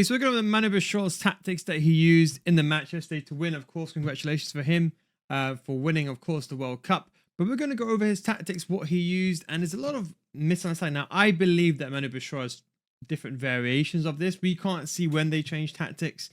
So we're going to the Manubachoore's tactics that he used in the match yesterday to win. Of course, congratulations for him for winning, of course, the World Cup. But we're going to go over his tactics, what he used, and there's a lot of misunderstanding. Now, I believe that Manubachoore has different variations of this. We can't see when they change tactics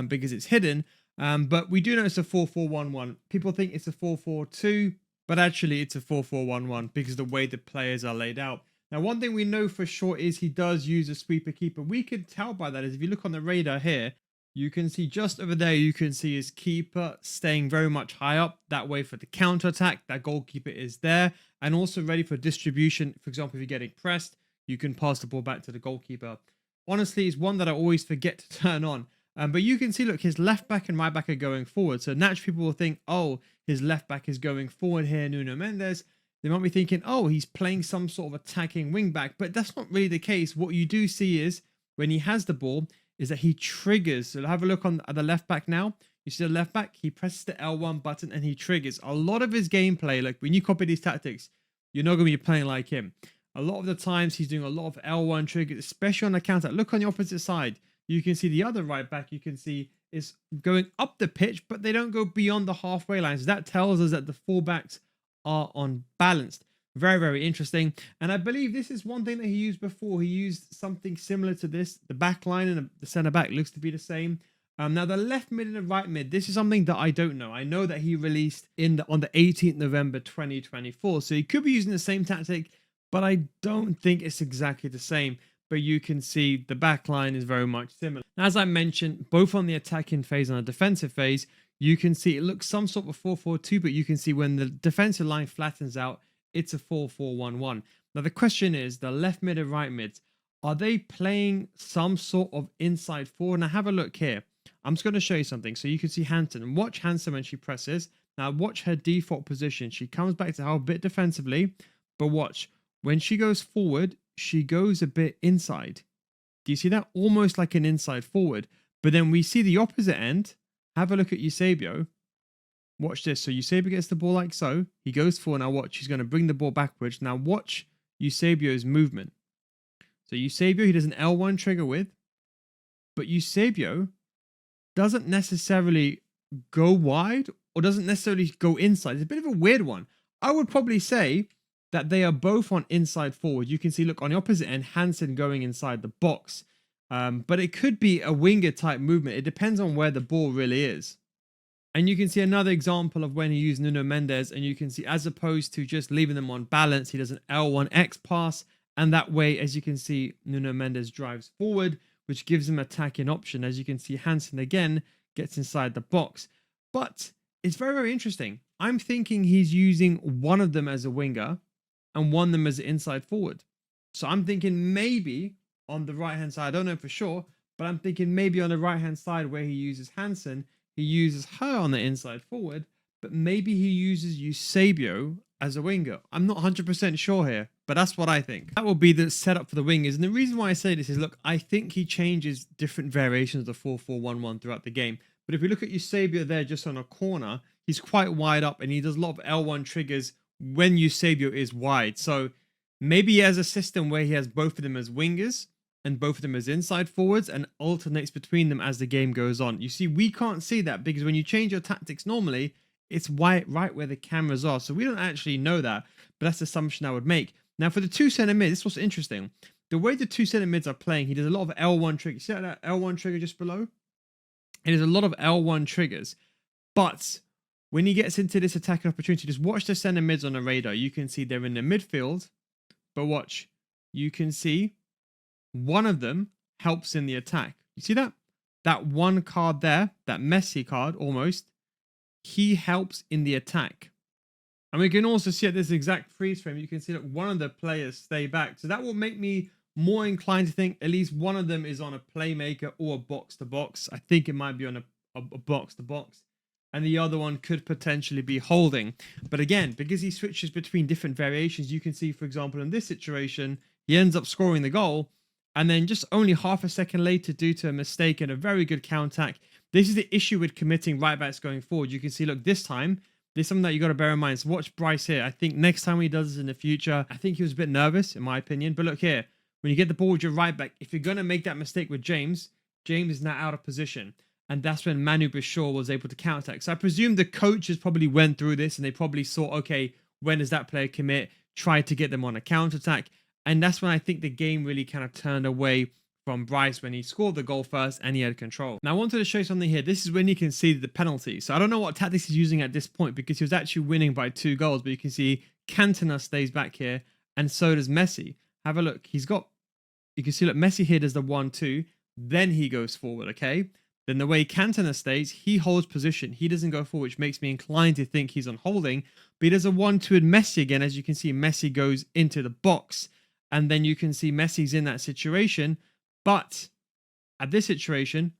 because it's hidden. But we do know it's a 4-4-1-1. People think it's a 4-4-2, but actually it's a 4-4-1-1 because of the way the players are laid out. Now, one thing we know for sure is he does use a sweeper keeper. We could tell by that is if you look on the radar here, you can see just over there, you can see his keeper staying very much high up. That way for the counter attack, that goalkeeper is there and also ready for distribution. For example, if you're getting pressed, you can pass the ball back to the goalkeeper. Honestly, it's one that I always forget to turn on. But you can see, look, his left back and right back are going forward. So naturally people will think, oh, his left back is going forward here, Nuno Mendes. They might be thinking, oh, he's playing some sort of attacking wing back, but that's not really the case. What you do see is when he has the ball is that he triggers. So have a look at the left back now. You see the left back, he presses the L1 button and he triggers. A lot of his gameplay, like when you copy these tactics, you're not going to be playing like him. A lot of the times he's doing a lot of L1 triggers, especially on the counter. Look on the opposite side. You can see the other right back, you can see is going up the pitch, but they don't go beyond the halfway lines. That tells us that the fullbacks are unbalanced. Very, very interesting. And I believe this is one thing that he used before. He used something similar to this. The back line and the center back looks to be the same. Now the left mid and the right mid, this is something that I don't know. I know that he released on the 18th November 2024. So he could be using the same tactic, but I don't think it's exactly the same. But you can see the back line is very much similar. Now, as I mentioned, both on the attacking phase and the defensive phase, you can see it looks some sort of 4-4-2, but you can see when the defensive line flattens out, it's a 4-4-1-1. Now, the question is, the left mid and right mids, are they playing some sort of inside forward? Now, have a look here. I'm just going to show you something. So you can see Hansen. Watch Hansen when she presses. Now, watch her default position. She comes back to help a bit defensively, but watch. When she goes forward, she goes a bit inside. Do you see that? Almost like an inside forward. But then we see the opposite end. Have a look at Eusebio. Watch this. So Eusebio gets the ball like so. He goes forward. Now watch. He's going to bring the ball backwards. Now watch Eusebio's movement. So Eusebio, he does an L1 trigger with. But Eusebio doesn't necessarily go wide or doesn't necessarily go inside. It's a bit of a weird one. I would probably say that they are both on inside forward. You can see, look, on the opposite end, Hansen going inside the box. But it could be a winger type movement. It depends on where the ball really is. And you can see another example of when he used Nuno Mendes, and you can see as opposed to just leaving them on balance, he does an L1X pass, and that way, as you can see, Nuno Mendes drives forward, which gives him attacking option. As you can see, Hansen again gets inside the box. But it's very, very interesting. I'm thinking he's using one of them as a winger and one of them as an inside forward. So I'm thinking maybe on the right-hand side, I don't know for sure, but I'm thinking maybe on the right-hand side where he uses Hansen, he uses her on the inside forward, but maybe he uses Eusebio as a winger. I'm not 100% sure here, but that's what I think. That will be the setup for the wingers. And the reason why I say this is, look, I think he changes different variations of the 4-4-1-1 throughout the game. But if we look at Eusebio there just on a corner, he's quite wide up and he does a lot of L1 triggers when Eusebio is wide. So maybe he has a system where he has both of them as wingers and both of them as inside forwards and alternates between them as the game goes on. You see, we can't see that because when you change your tactics normally, it's right where the cameras are. So we don't actually know that, but that's the assumption I would make. Now for the two center mids, this was interesting. The way the two center mids are playing, he does a lot of L1 triggers. See that L1 trigger just below? It is a lot of L1 triggers. But when he gets into this attacking opportunity, just watch the center mids on the radar. You can see they're in the midfield, but watch. You can see one of them helps in the attack. You see that? That one card there, that Messi card almost, he helps in the attack. And we can also see at this exact freeze frame, you can see that one of the players stay back. So that will make me more inclined to think at least one of them is on a playmaker or a box-to-box. I think it might be on a box-to-box. And the other one could potentially be holding. But again, because he switches between different variations, you can see, for example, in this situation, he ends up scoring the goal. And then just only half a second later, due to a mistake and a very good counter-attack, this is the issue with committing right backs going forward. You can see, look, this time, there's something that you got to bear in mind. So watch Bryce here. I think next time he does this in the future, I think he was a bit nervous, in my opinion. But look here, when you get the ball with your right back, if you're going to make that mistake with James, James is now out of position. And that's when Manubachoore was able to counterattack. So I presume the coaches probably went through this and they probably saw, okay, when does that player commit? Try to get them on a counterattack. And that's when I think the game really kind of turned away from Bryce when he scored the goal first and he had control. Now I wanted to show you something here. This is when he conceded the penalty. So I don't know what tactics he's using at this point because he was actually winning by 2 goals. But you can see Cantona stays back here and so does Messi. Have a look. You can see, look, Messi here does the 1-2. Then he goes forward, okay? Then the way Cantona stays, he holds position. He doesn't go forward, which makes me inclined to think he's on holding. But he does a 1-2 with Messi again. As you can see, Messi goes into the box. And then you can see Messi's in that situation. But at this situation,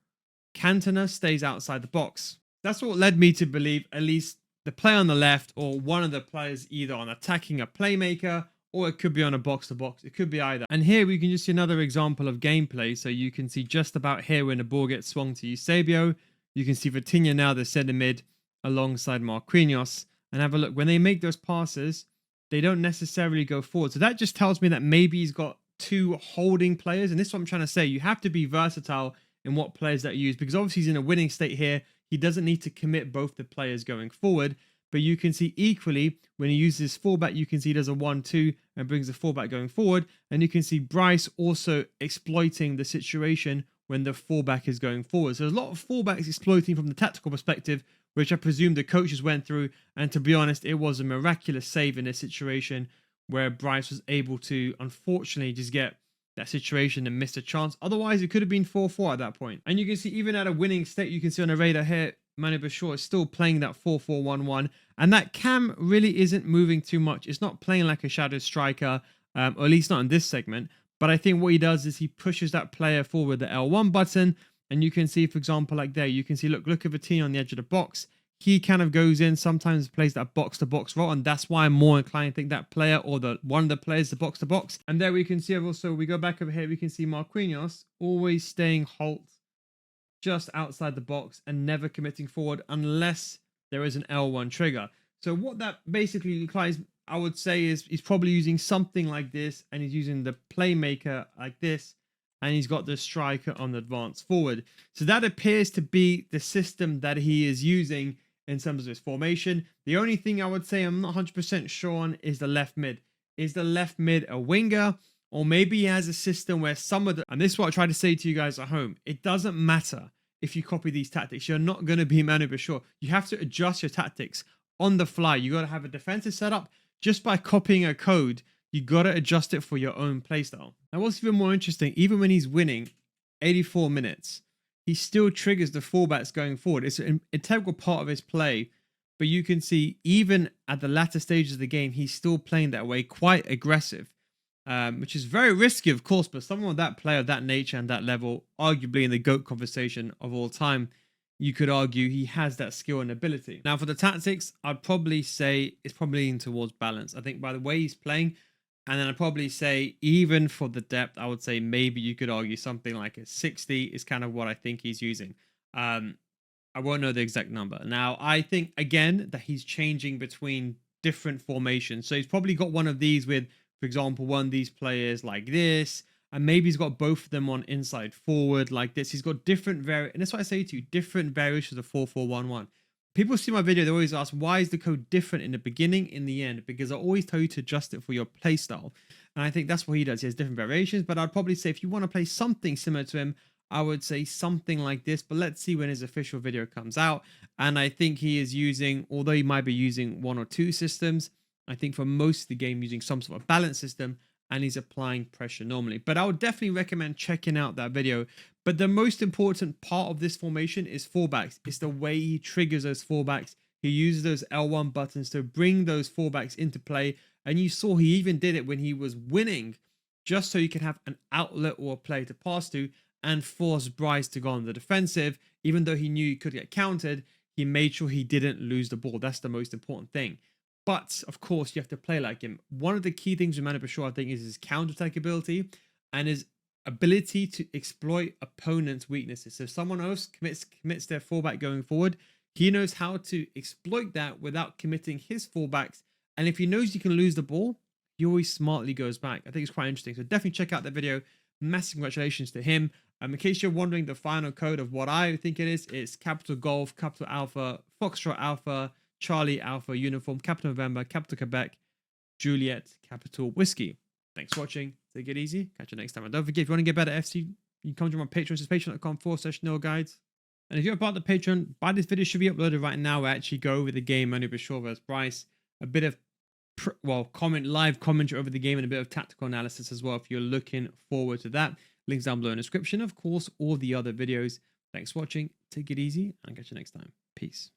Cantona stays outside the box. That's what led me to believe at least the player on the left or one of the players either on attacking a playmaker or it could be on a box-to-box. It could be either. And here we can just see another example of gameplay. So you can see just about here when the ball gets swung to Eusebio. You can see Vitinha now, the centre mid, alongside Marquinhos. And have a look. When they make those passes, they don't necessarily go forward. So that just tells me that maybe he's got 2 holding players. And this is what I'm trying to say. You have to be versatile in what players that you use. Because obviously he's in a winning state here. He doesn't need to commit both the players going forward. But you can see equally, when he uses fullback, you can see he does a 1-2 and brings the fullback going forward. And you can see Bryce also exploiting the situation when the fullback is going forward. So there's a lot of fullbacks exploiting from the tactical perspective, which I presume the coaches went through. And to be honest, it was a miraculous save in this situation where Bryce was able to, unfortunately, just get that situation and missed a chance. Otherwise, it could have been 4-4 at that point. And you can see even at a winning state, you can see on the radar here, Manubachoore is still playing that 4-4-1-1, and that cam really isn't moving too much. It's not playing like a shadow striker, or at least not in this segment. But I think what he does is he pushes that player forward with the L1 button, and you can see, for example, like there, you can see, look at Vitinha on the edge of the box. He kind of goes in, sometimes plays that box-to-box role, and that's why I'm more inclined to think that player or one of the players, the box-to-box. And there we can see also, we go back over here, we can see Marquinhos always staying halt just outside the box and never committing forward unless there is an L1 trigger. So what that basically implies, I would say, is he's probably using something like this, and he's using the playmaker like this, and he's got the striker on the advance forward. So that appears to be the system that he is using in terms of his formation. The only thing I would say I'm not 100% sure on is the left mid. Is the left mid a winger? Or maybe he has a system where some of the... And this is what I try to say to you guys at home. It doesn't matter if you copy these tactics. You're not going to be Manubachoore. You have to adjust your tactics on the fly. You got to have a defensive setup. Just by copying a code, you got to adjust it for your own playstyle. Now, what's even more interesting, even when he's winning 84 minutes, he still triggers the fullbacks going forward. It's an integral part of his play. But you can see even at the latter stages of the game, he's still playing that way, quite aggressive. Which is very risky, of course, but someone with that player of that nature and that level, arguably in the GOAT conversation of all time, you could argue he has that skill and ability. Now, for the tactics, I'd probably say it's probably leaning towards balance. I think by the way he's playing, and then I'd probably say even for the depth, I would say maybe you could argue something like a 60 is kind of what I think he's using. I won't know the exact number. Now, I think, again, that he's changing between different formations. So he's probably got one of these with, for example, one of these players like this, and maybe he's got both of them on inside forward like this. He's got different and that's what I say to you, different variations of 4-4-1-1. People see my video, they always ask, why is the code different in the beginning, in the end? Because I always tell you to adjust it for your play style. And I think that's what he does. He has different variations, but I'd probably say if you want to play something similar to him, I would say something like this, but let's see when his official video comes out. And I think he is using, although he might be using 1 or 2 systems, I think for most of the game using some sort of balance system, and he's applying pressure normally. But I would definitely recommend checking out that video. But the most important part of this formation is fullbacks. It's the way he triggers those fullbacks. He uses those L1 buttons to bring those fullbacks into play. And you saw he even did it when he was winning, just so you can have an outlet or a player to pass to and force Bryce to go on the defensive. Even though he knew he could get countered, he made sure he didn't lose the ball. That's the most important thing. But, of course, you have to play like him. One of the key things with Manubachoore, I think, is his counter-attack ability and his ability to exploit opponents' weaknesses. So if someone else commits their fullback going forward, he knows how to exploit that without committing his fullbacks. And if he knows you can lose the ball, he always smartly goes back. I think it's quite interesting. So definitely check out that video. Massive congratulations to him. In case you're wondering, the final code of what I think it is, it's capital Golf, capital Alpha, Foxtrot Alpha, Charlie Alpha Uniform, capital November, capital Quebec, Juliet, capital Whiskey. Thanks for watching. Take it easy. Catch you next time. And don't forget, if you want to get better FC, you can come join my Patreon. It's patreon.com/NoGuides. And if you're a part of the Patreon, by this video should be uploaded right now. I actually go over the game Manubachoore versus Bryce, a bit of live commentary over the game, and a bit of tactical analysis as well. If you're looking forward to that, links down below in the description. Of course, all the other videos. Thanks for watching. Take it easy, and I'll catch you next time. Peace.